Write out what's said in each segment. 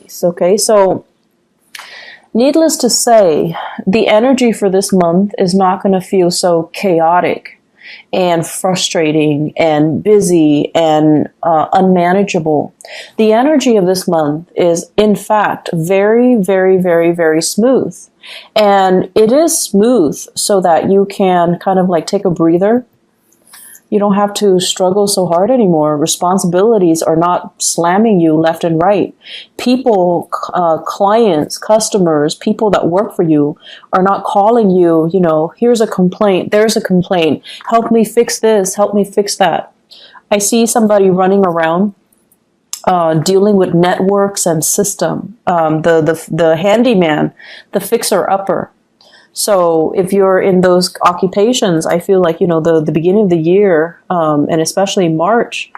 nice. Okay, so needless to say, the energy for this month is not going to feel so chaotic and frustrating and busy and unmanageable. The energy of this month is, in fact, very, very, very, very smooth. And it is smooth so that you can kind of like take a breather. You don't have to struggle so hard anymore. Responsibilities are not slamming you left and right. People, clients, customers, people that work for you are not calling you, you know, here's a complaint, there's a complaint, help me fix this, help me fix that. I see somebody running around dealing with networks and system, the handyman, the fixer-upper. So if you're in those occupations, I feel like, you know, the beginning of the year, and especially March,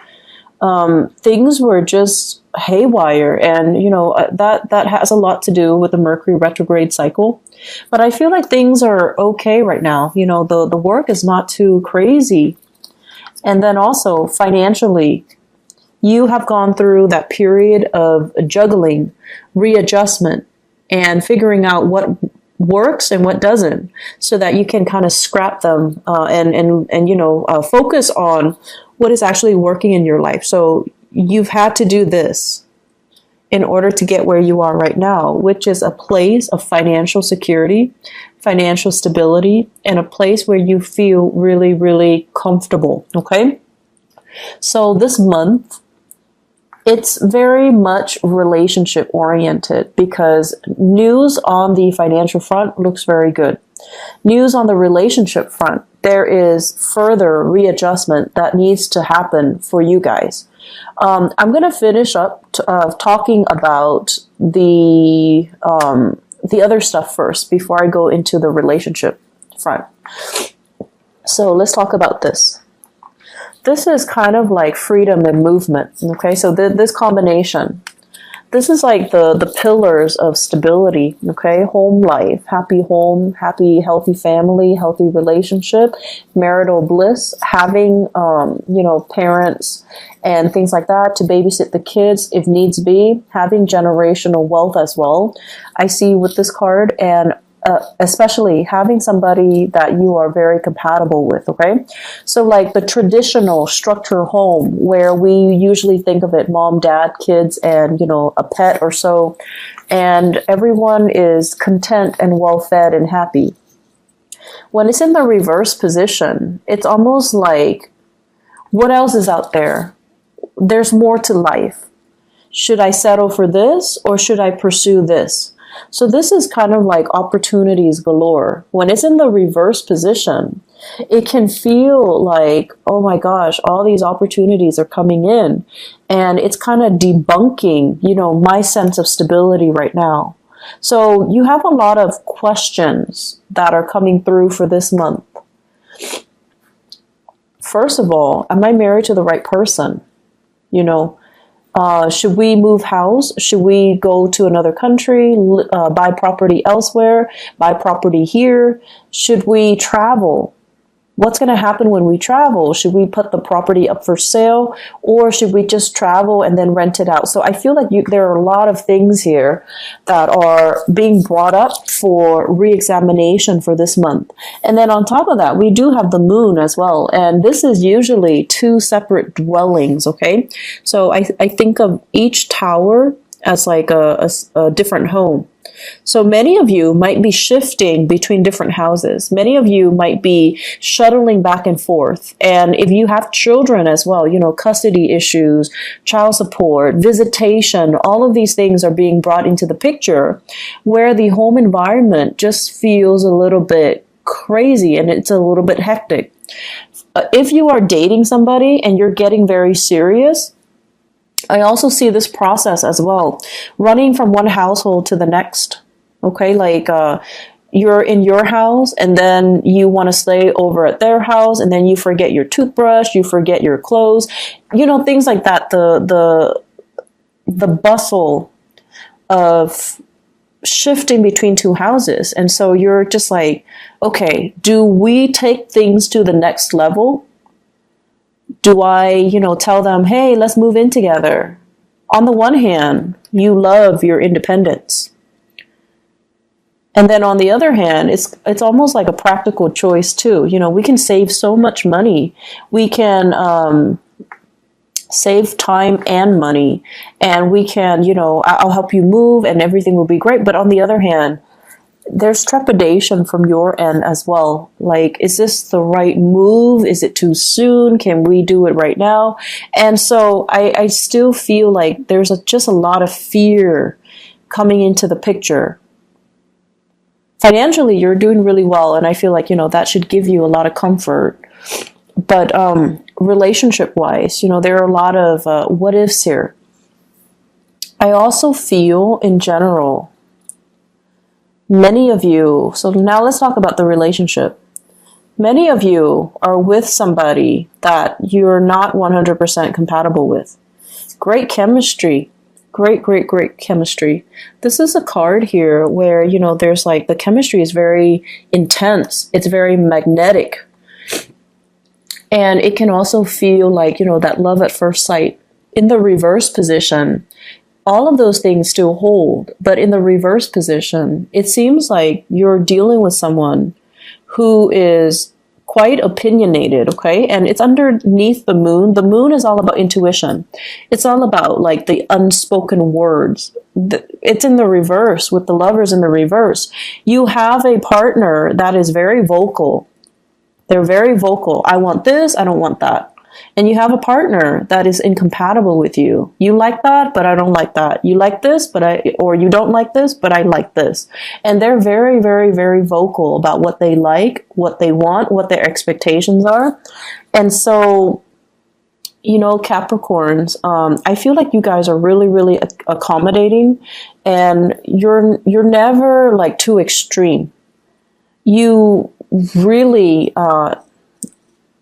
things were just haywire. And, you know, that has a lot to do with the Mercury retrograde cycle. But I feel like things are okay right now. You know, the work is not too crazy. And then also financially, you have gone through that period of juggling, readjustment, and figuring out what works and what doesn't, so that you can kind of scrap them and you know, focus on what is actually working in your life. So you've had to do this in order to get where you are right now, which is a place of financial security, financial stability, and a place where you feel really, really comfortable. Okay, so this month, it's very much relationship oriented because news on the financial front looks very good. News on the relationship front, there is further readjustment that needs to happen for you guys. I'm going to finish up talking about the other stuff first before I go into the relationship front. So let's talk about this. This is kind of like freedom and movement. Okay, so this combination, this is like the pillars of stability. Okay, home life, happy home, happy, healthy family, healthy relationship, marital bliss, having, you know, parents and things like that to babysit the kids if needs be, having generational wealth as well. I see with this card, and especially having somebody that you are very compatible with, okay? So like the traditional structure home where we usually think of it, mom, dad, kids, and, you know, a pet or so, and everyone is content and well-fed and happy. When it's in the reverse position, it's almost like, what else is out there? There's more to life. Should I settle for this or should I pursue this? So this is kind of like opportunities galore. When it's in the reverse position, it can feel like, oh my gosh, all these opportunities are coming in. And it's kind of debunking, you know, my sense of stability right now. So you have a lot of questions that are coming through for this month. First of all, am I married to the right person? You know, should we move house? Should we go to another country, buy property elsewhere, buy property here? Should we travel? What's going to happen when we travel? Should we put the property up for sale, or should we just travel and then rent it out? So I feel like there are a lot of things here that are being brought up for re-examination for this month. And then on top of that, we do have the moon as well. And this is usually two separate dwellings, okay? So I think of each tower as like a different home. So many of you might be shifting between different houses. Many of you might be shuttling back and forth. And if you have children as well, you know, custody issues, child support, visitation, all of these things are being brought into the picture where the home environment just feels a little bit crazy and it's a little bit hectic. If you are dating somebody and you're getting very serious, I also see this process as well, running from one household to the next. Okay, like you're in your house and then you want to stay over at their house and then you forget your toothbrush, you forget your clothes, you know, things like that. The bustle of shifting between two houses. And so you're just like, okay, do we take things to the next level? Do I, you know, tell them, hey, let's move in together? On the one hand, you love your independence. And then on the other hand, it's almost like a practical choice too. You know, we can save so much money. We can save time and money, and we can, you know, I'll help you move and everything will be great. But on the other hand, there's trepidation from your end as well. Like, is this the right move? Is it too soon? Can we do it right now? And so I still feel like there's just a lot of fear coming into the picture. Financially, you're doing really well, and I feel like, you know, that should give you a lot of comfort. But relationship-wise, you know, there are a lot of what ifs here. I also feel, in general, many of you, so now let's talk about the relationship. Many of you are with somebody that you're not 100% compatible with. Great chemistry. Great chemistry. This is a card here where, you know, there's like the chemistry is very intense. It's very magnetic. And it can also feel like, you know, that love at first sight. In the reverse position, all of those things still hold. But in the reverse position, it seems like you're dealing with someone who is quite opinionated, okay? And it's underneath the moon. The moon is all about intuition. It's all about like the unspoken words. It's in the reverse with the lovers in the reverse. You have a partner that is very vocal. They're very vocal. I want this, I don't want that. And you have a partner that is incompatible with you. You like that, but I don't like that. You like this, or you don't like this, but I like this. And they're very vocal about what they like, what they want, what their expectations are. And so, you know, Capricorns, I feel like you guys are really accommodating, and you're never like too extreme. You really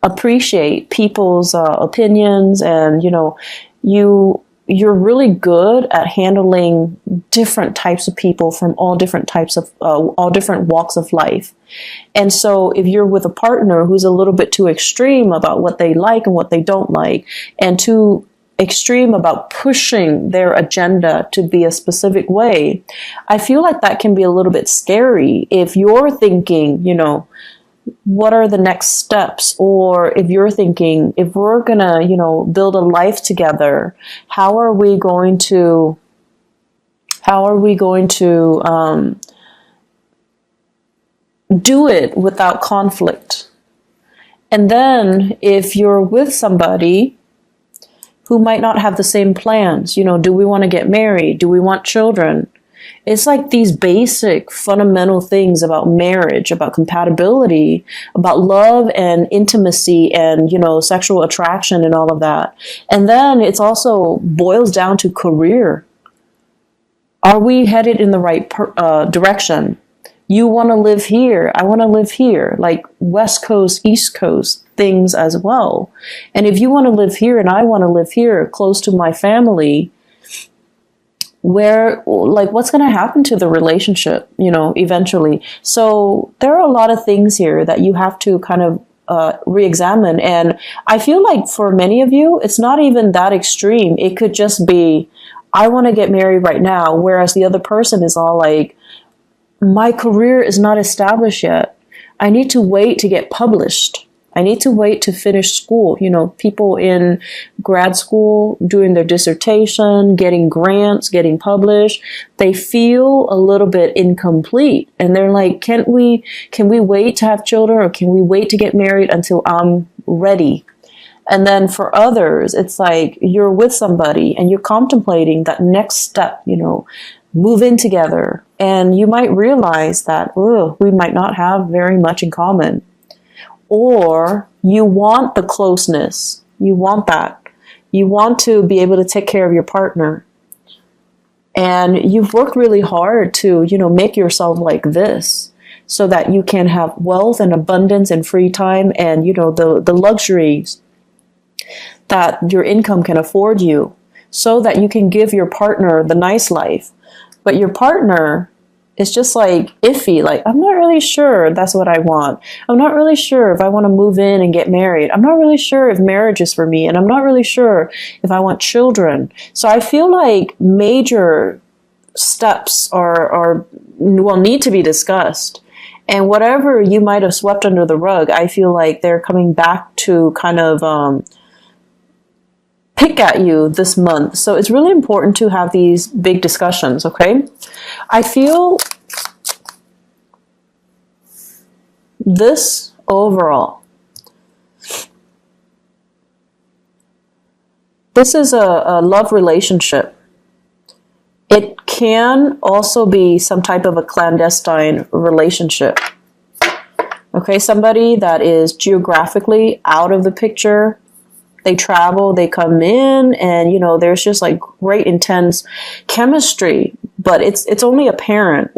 appreciate people's opinions, and you know, you're really good at handling different types of people from all different walks of life. And so if you're with a partner who's a little bit too extreme about what they like and what they don't like, and too extreme about pushing their agenda to be a specific way, I feel like that can be a little bit scary if you're thinking, you know, what are the next steps? Or if you're thinking, if we're gonna, you know, build a life together, how are we going to do it without conflict? And then if you're with somebody who might not have the same plans, you know, do we want to get married? Do we want children? It's like these basic fundamental things about marriage, about compatibility, about love and intimacy and, you know, sexual attraction and all of that. And then it's also boils down to career. Are we headed in the right direction? You want to live here. I want to live here, like West Coast, East Coast things as well. And if you want to live here and I want to live here close to my family, where, like, what's going to happen to the relationship, you know, eventually? So there are a lot of things here that you have to kind of re-examine. And I feel like for many of you, it's not even that extreme. It could just be, I want to get married right now. Whereas the other person is all like, my career is not established yet. I need to wait to get published. I need to wait to finish school. You know, people in grad school doing their dissertation, getting grants, getting published, they feel a little bit incomplete. And they're like, can we wait to have children, or can we wait to get married until I'm ready? And then for others, it's like you're with somebody and you're contemplating that next step, you know, move in together. And you might realize that, we might not have very much in common. Or you want the closeness. You want that. You want to be able to take care of your partner. And you've worked really hard to, you know, make yourself like this so that you can have wealth and abundance and free time and, you know, the luxuries that your income can afford you, so that you can give your partner the nice life. But your partner it's just like iffy. Like, I'm not really sure that's what I want. I'm not really sure if I want to move in and get married. I'm not really sure if marriage is for me. And I'm not really sure if I want children. So I feel like major steps need to be discussed. And whatever you might have swept under the rug, I feel like they're coming back to kind of pick at you this month. So it's really important to have these big discussions, okay? I feel this overall. This is a love relationship. It can also be some type of a clandestine relationship. Okay, somebody that is geographically out of the picture. They travel, they come in, and you know, there's just like great intense chemistry, but it's only apparent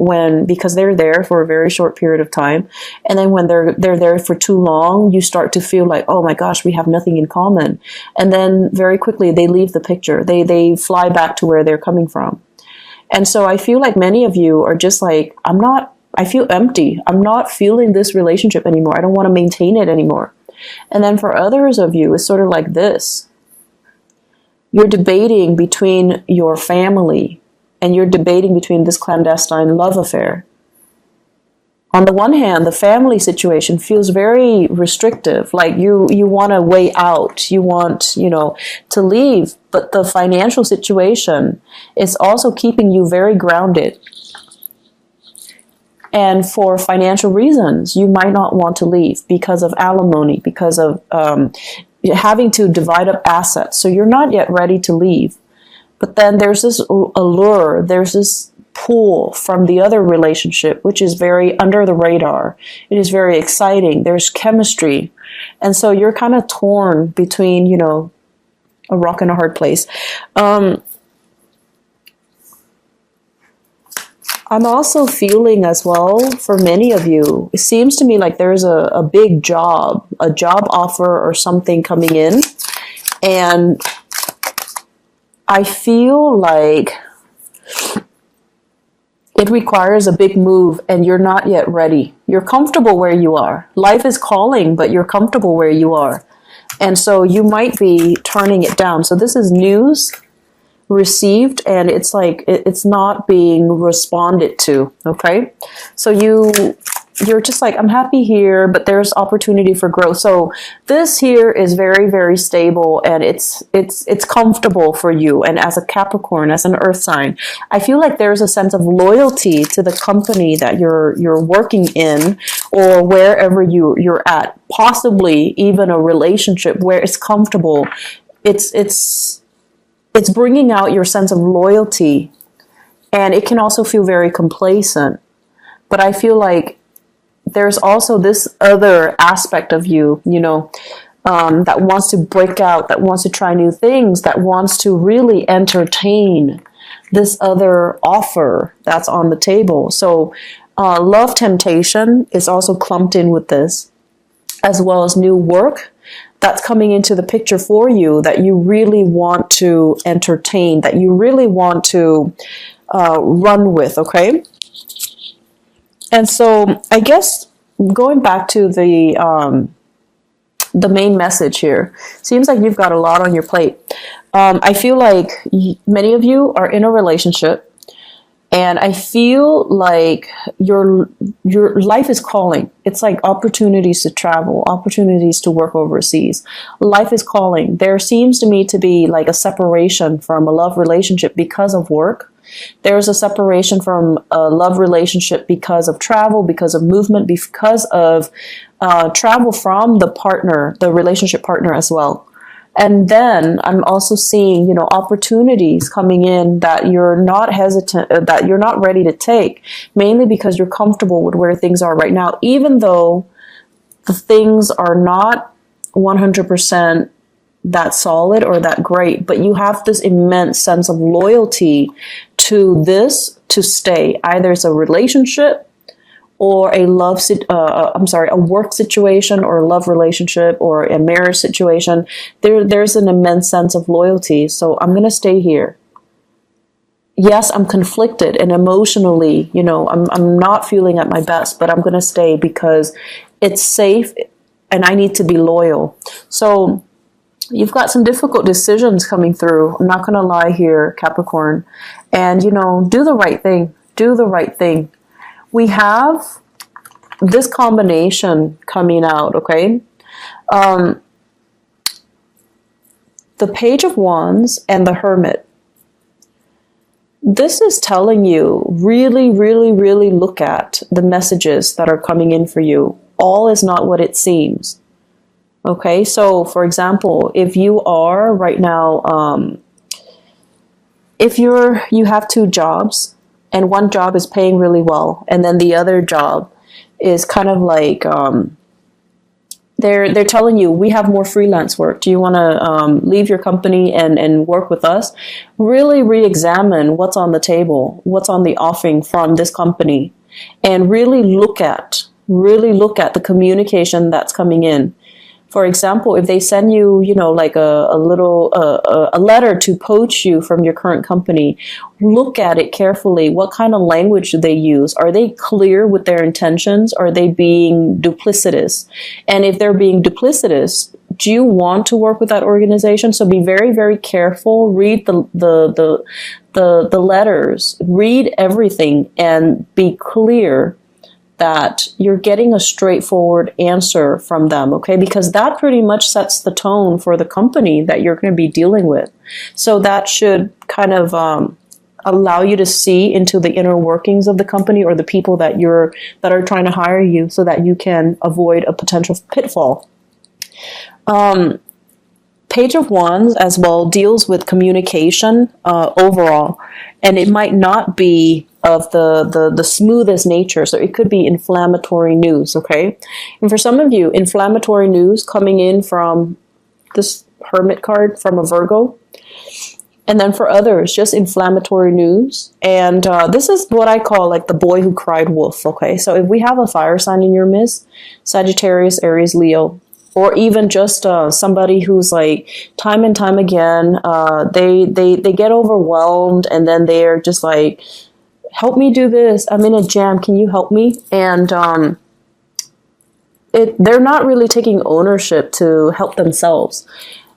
because they're there for a very short period of time, and then when they're there for too long, you start to feel like, oh my gosh, we have nothing in common, and then very quickly they leave the picture. They fly back to where they're coming from, and so I feel like many of you are just like, I feel empty. I'm not feeling this relationship anymore. I don't want to maintain it anymore. And then for others of you, it's sort of like this. You're debating between your family and you're debating between this clandestine love affair. On the one hand, the family situation feels very restrictive, like you want a way out, you want, to leave, but the financial situation is also keeping you very grounded. And for financial reasons, you might not want to leave because of alimony, because of having to divide up assets. So you're not yet ready to leave. But then there's this allure, there's this pull from the other relationship, which is very under the radar. It is very exciting. There's chemistry. And so you're kind of torn between, a rock and a hard place. I'm also feeling as well, for many of you, it seems to me like there's a big job, a job offer or something coming in. And I feel like it requires a big move and you're not yet ready. You're comfortable where you are. Life is calling, but you're comfortable where you are. And so you might be turning it down. So this is news received, and it's like it's not being responded to. Okay, so you're just like, I'm happy here, but there's opportunity for growth. So this here is very, very stable, and it's comfortable for you. And as a Capricorn, as an earth sign, I feel like there's a sense of loyalty to the company that you're working in, or wherever you're at, possibly even a relationship where it's comfortable. It's bringing out your sense of loyalty, and it can also feel very complacent. But I feel like there's also this other aspect of you, that wants to break out, that wants to try new things, that wants to really entertain this other offer that's on the table. So love temptation is also clumped in with this, as well as new work that's coming into the picture for you that you really want to entertain, that you really want to run with, okay? And so I guess going back to the main message here, seems like you've got a lot on your plate. I feel like many of you are in a relationship, and I feel like your life is calling. It's like opportunities to travel, opportunities to work overseas. Life is calling. There seems to me to be like a separation from a love relationship because of work. There's a separation from a love relationship because of travel, because of movement, because of travel from the partner, the relationship partner as well. And then I'm also seeing, opportunities coming in that you're not hesitant, that you're not ready to take, mainly because you're comfortable with where things are right now, even though the things are not 100% that solid or that great, but you have this immense sense of loyalty to this to stay. Either it's a relationship or a work situation, or a love relationship, or a marriage situation. There's an immense sense of loyalty. So I'm going to stay here. yes, I'm conflicted and emotionally, I'm not feeling at my best, but I'm going to stay because it's safe and I need to be loyal. So you've got some difficult decisions coming through. I'm not going to lie here, Capricorn. And, do the right thing. Do the right thing. We have this combination coming out, okay? The Page of Wands and the Hermit. This is telling you really, really, really look at the messages that are coming in for you. All is not what it seems. Okay, so for example, if you are right now, if you have two jobs and one job is paying really well and then the other job is kind of like, they're telling you, we have more freelance work. Do you want to leave your company and work with us? Really re-examine what's on the table, what's on the offering from this company, and really look at the communication that's coming in. For example, if they send you, like a letter to poach you from your current company, look at it carefully. What kind of language do they use? Are they clear with their intentions? Are they being duplicitous? And if they're being duplicitous, do you want to work with that organization? So be very, very careful. Read the letters. Read everything and be clear that you're getting a straightforward answer from them, okay? Because that pretty much sets the tone for the company that you're going to be dealing with. So that should kind of allow you to see into the inner workings of the company or the people that are trying to hire you so that you can avoid a potential pitfall. Page of Wands as well deals with communication overall, and it might not be of the smoothest nature, so it could be inflammatory news, okay? And for some of you, inflammatory news coming in from this Hermit card from a Virgo, and then for others, just inflammatory news. And this is what I call like the boy who cried wolf, okay? So if we have a fire sign in your midst, Sagittarius, Aries, Leo, or even just somebody who's like time and time again, they get overwhelmed and then they're just like, help me do this. I'm in a jam. Can you help me? And they're not really taking ownership to help themselves.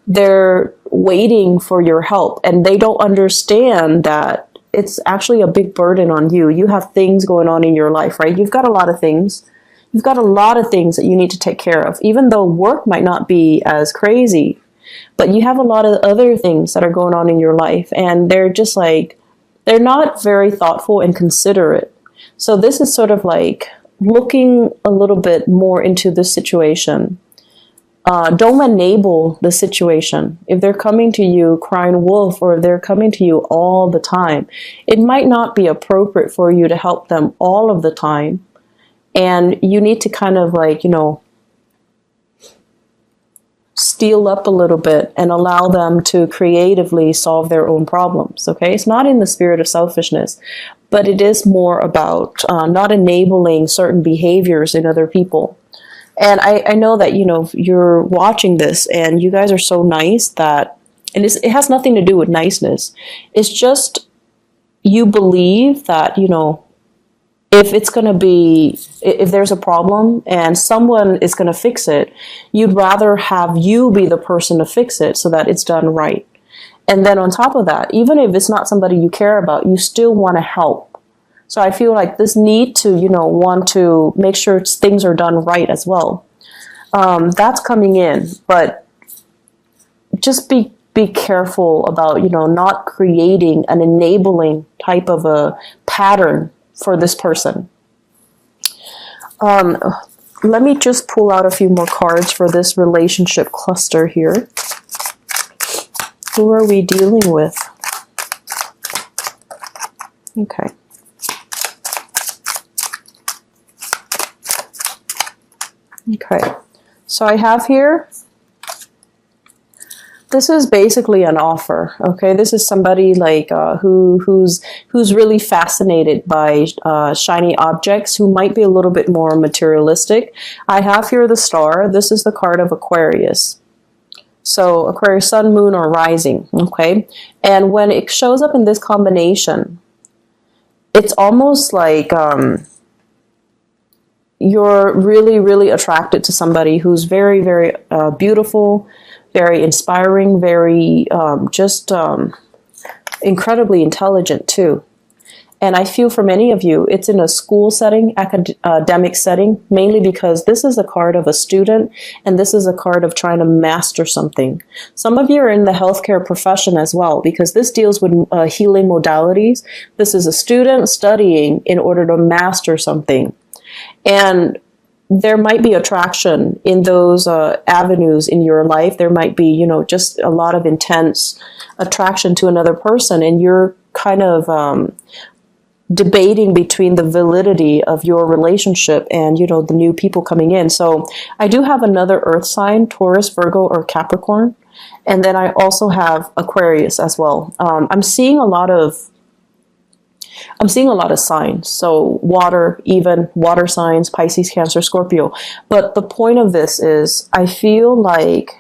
They're waiting for your help, and they don't understand that it's actually a big burden on you. You have things going on in your life, right? You've got a lot of things. You've got a lot of things that you need to take care of, even though work might not be as crazy, but you have a lot of other things that are going on in your life, and they're just like, they're not very thoughtful and considerate. So this is sort of like looking a little bit more into this situation. Don't enable the situation. If they're coming to you crying wolf, or if they're coming to you all the time, it might not be appropriate for you to help them all of the time. And you need to kind of like, steel up a little bit and allow them to creatively solve their own problems, okay? It's not in the spirit of selfishness, but it is more about not enabling certain behaviors in other people. And I know that, you're watching this and you guys are so nice that, and it has nothing to do with niceness. It's just you believe that, if there's a problem and someone is going to fix it, you'd rather have you be the person to fix it so that it's done right. And then on top of that, even if it's not somebody you care about, you still want to help. So I feel like this need to, want to make sure things are done right as well. That's coming in, but just be careful about, not creating an enabling type of a pattern for this person. Let me just pull out a few more cards for this relationship cluster here. Who are we dealing with? Okay. Okay. So I have here, this is basically an offer, okay? This is somebody like who's really fascinated by shiny objects, who might be a little bit more materialistic. I have here the star. This is the card of Aquarius. So Aquarius, sun, moon, or rising, okay? And when it shows up in this combination, it's almost like you're really, really attracted to somebody who's very, very beautiful, very inspiring, very just incredibly intelligent too. And I feel for many of you, it's in a school setting, academic setting, mainly because this is a card of a student and this is a card of trying to master something. Some of you are in the healthcare profession as well, because this deals with healing modalities. This is a student studying in order to master something. And there might be attraction in those avenues in your life. There might be, you know, just a lot of intense attraction to another person, and you're kind of debating between the validity of your relationship and, you know, the new people coming in. So I do have another earth sign, Taurus, Virgo, or Capricorn. And then I also have Aquarius as well. I'm seeing a lot of signs. So water, even water signs, Pisces, Cancer, Scorpio. But the point of this is I feel like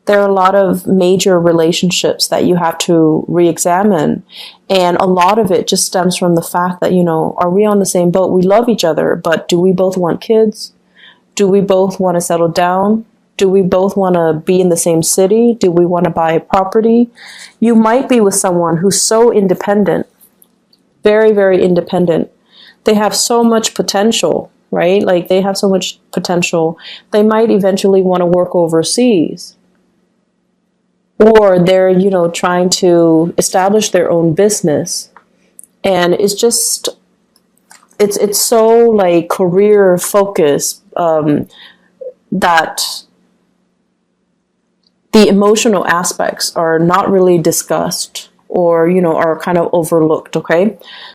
there are a lot of major relationships that you have to re-examine. And a lot of it just stems from the fact that, you know, are we on the same boat? We love each other, but do we both want kids? Do we both want to settle down? Do we both want to be in the same city? Do we want to buy a property? You might be with someone who's so independent, very, very independent. They have so much potential, right? Like they have so much potential. They might eventually want to work overseas. Or they're, you know, trying to establish their own business. And it's just, it's so like career focused that the emotional aspects are not really discussed or, you know, are kind of overlooked, okay?